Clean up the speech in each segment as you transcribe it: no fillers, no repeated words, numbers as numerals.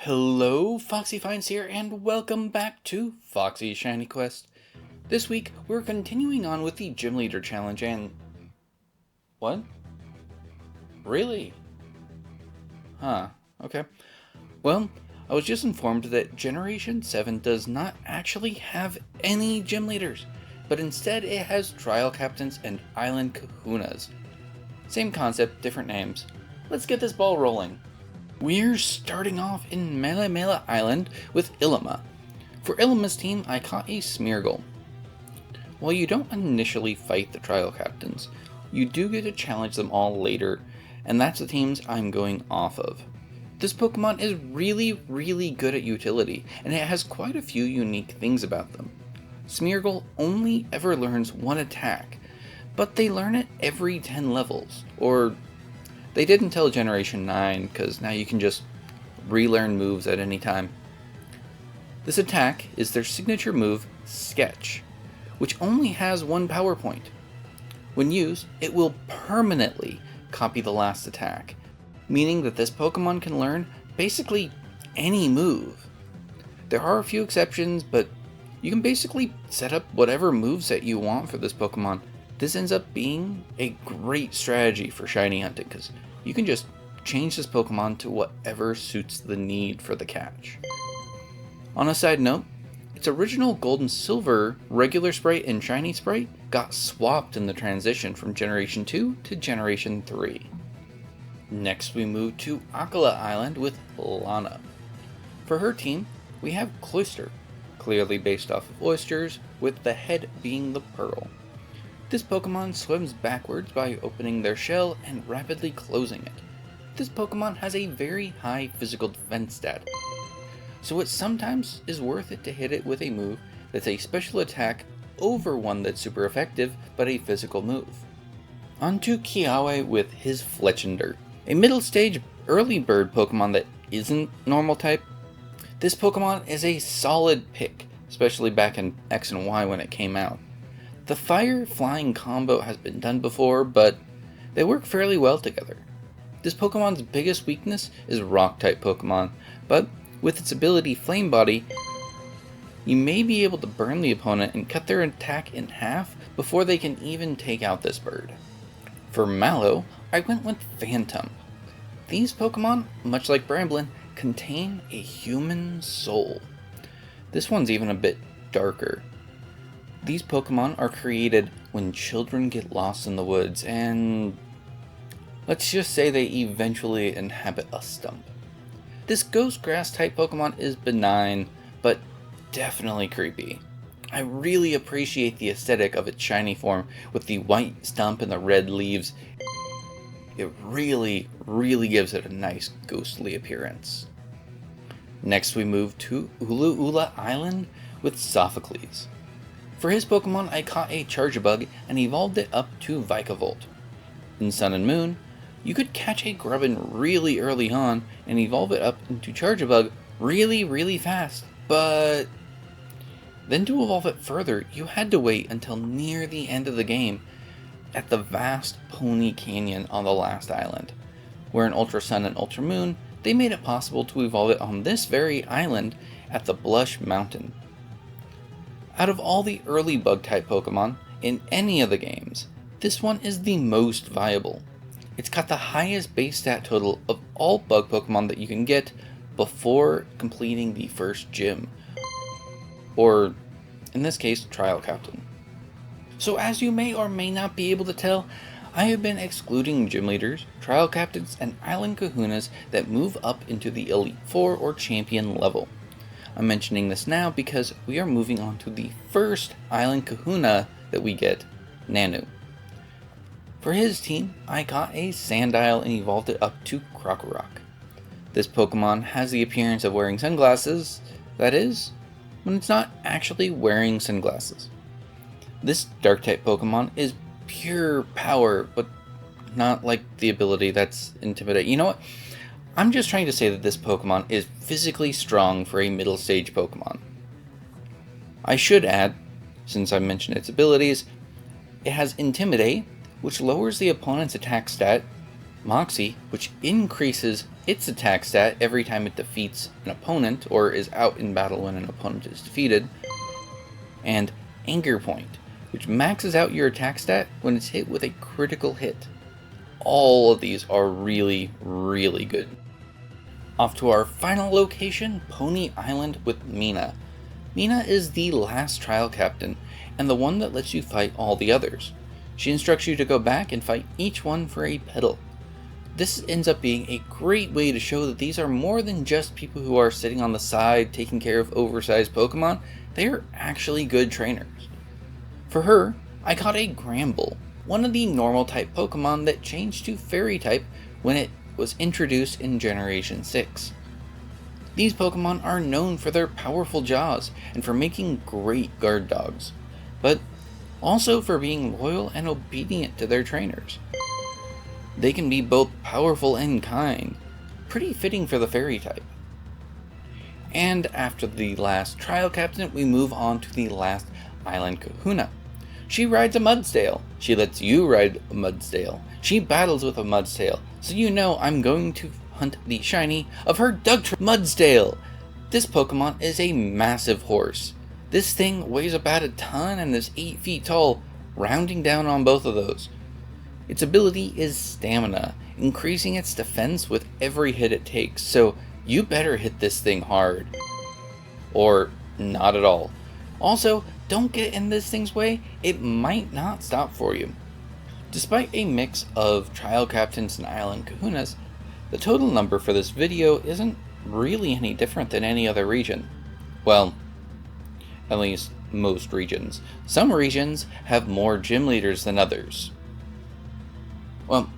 Hello, Foxy Finds here, and welcome back to Foxy Shiny Quest. This week, we're continuing on with the Gym Leader Challenge and... What? Really? Huh, okay. Well, I was just informed that Generation 7 does not actually have any Gym Leaders, but instead it has Trial Captains and Island Kahunas. Same concept, different names. Let's get this ball rolling. We're starting off in Mele Mele Island with Ilima. For Ilima's team, I caught a Smeargle. While you don't initially fight the Trial Captains, you do get to challenge them all later, and that's the teams I'm going off of. This Pokemon is really good at utility, and it has quite a few unique things about them. Smeargle only ever learns one attack, but they learn it every 10 levels, or they did until Generation 9, because now you can just relearn moves at any time. This attack is their signature move, Sketch, which only has one power point. When used, it will permanently copy the last attack, meaning that this Pokemon can learn basically any move. There are a few exceptions, but you can basically set up whatever moveset you want for this Pokemon. This ends up being a great strategy for shiny hunting, because you can just change this Pokemon to whatever suits the need for the catch. On a side note, its original Gold and Silver regular sprite and shiny sprite got swapped in the transition from Generation 2 to Generation 3. Next we move to Akala Island with Lana. For her team, we have Cloyster, clearly based off of oysters, with the head being the pearl. This Pokemon swims backwards by opening their shell and rapidly closing it. This Pokemon has a very high physical defense stat, so it sometimes is worth it to hit it with a move that's a special attack over one that's super effective but a physical move. On to Kiawe with his Fletchinder, a middle stage early bird Pokemon that isn't normal type. This Pokemon is a solid pick, especially back in X and Y when it came out. The fire-flying combo has been done before, but they work fairly well together. This Pokemon's biggest weakness is Rock-type Pokemon, but with its ability Flame Body, you may be able to burn the opponent and cut their attack in half before they can even take out this bird. For Mallow, I went with Phantom. These Pokemon, much like Bramblin, contain a human soul. This one's even a bit darker. These Pokemon are created when children get lost in the woods and let's just say they eventually inhabit a stump. This Ghost Grass type Pokemon is benign, but definitely creepy. I really appreciate the aesthetic of its shiny form with the white stump and the red leaves. It really gives it a nice ghostly appearance. Next we move to Ulu Ula Island with Sophocles. For his Pokemon, I caught a Charjabug and evolved it up to Vikavolt. In Sun and Moon, you could catch a Grubbin really early on and evolve it up into Charjabug really fast, but then to evolve it further, you had to wait until near the end of the game at the vast Pony Canyon on the last island, where in Ultra Sun and Ultra Moon, they made it possible to evolve it on this very island at the Blush Mountain. Out of all the early Bug-type Pokemon in any of the games, this one is the most viable. It's got the highest base stat total of all Bug Pokemon that you can get before completing the first gym, or in this case, Trial Captain. So as you may or may not be able to tell, I have been excluding Gym Leaders, Trial Captains, and Island Kahunas that move up into the Elite Four or Champion level. I'm mentioning this now because we are moving on to the first Island Kahuna that we get, Nanu. For his team, I got a Sandile and evolved it up to Krokorok. This Pokemon has the appearance of wearing sunglasses, that is, when it's not actually wearing sunglasses. This Dark-type Pokemon is pure power, but not like the ability that's Intimidate. You know what? I'm just trying to say that this Pokemon is physically strong for a middle stage Pokemon. I should add, since I mentioned its abilities, it has Intimidate, which lowers the opponent's attack stat Moxie, which increases its attack stat every time it defeats an opponent or is out in battle when an opponent is defeated, and Anger Point, which maxes out your attack stat when it's hit with a critical hit. All of these are really, really good. Off to our final location, Pony Island with Mina. Mina is the last trial captain, and the one that lets you fight all the others. She instructs you to go back and fight each one for a petal. This ends up being a great way to show that these are more than just people who are sitting on the side taking care of oversized Pokemon. They are actually good trainers. For her, I caught a Gramble, one of the normal type Pokemon that changed to Fairy type when it was introduced in Generation 6. These Pokemon are known for their powerful jaws and for making great guard dogs, but also for being loyal and obedient to their trainers. They can be both powerful and kind, pretty fitting for the Fairy type. And after the last trial captain, we move on to the last island Kahuna. She rides a Mudsdale. She lets you ride a Mudsdale. She battles with a Mudsdale, so you know I'm going to hunt the shiny of her Dugtrio Mudsdale. This Pokemon is a massive horse. This thing weighs about a ton and is 8 feet tall, rounding down on both of those. Its ability is Stamina, increasing its defense with every hit it takes, so you better hit this thing hard. Or not at all. Also, don't get in this thing's way, it might not stop for you. Despite a mix of trial captains and island Kahunas, the total number for this video isn't really any different than any other region. Well, at least most regions. Some regions have more gym leaders than others. Well,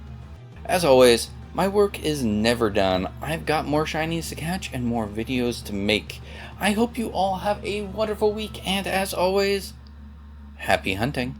as always, my work is never done. I've got more shinies to catch and more videos to make. I hope you all have a wonderful week, and as always, happy hunting.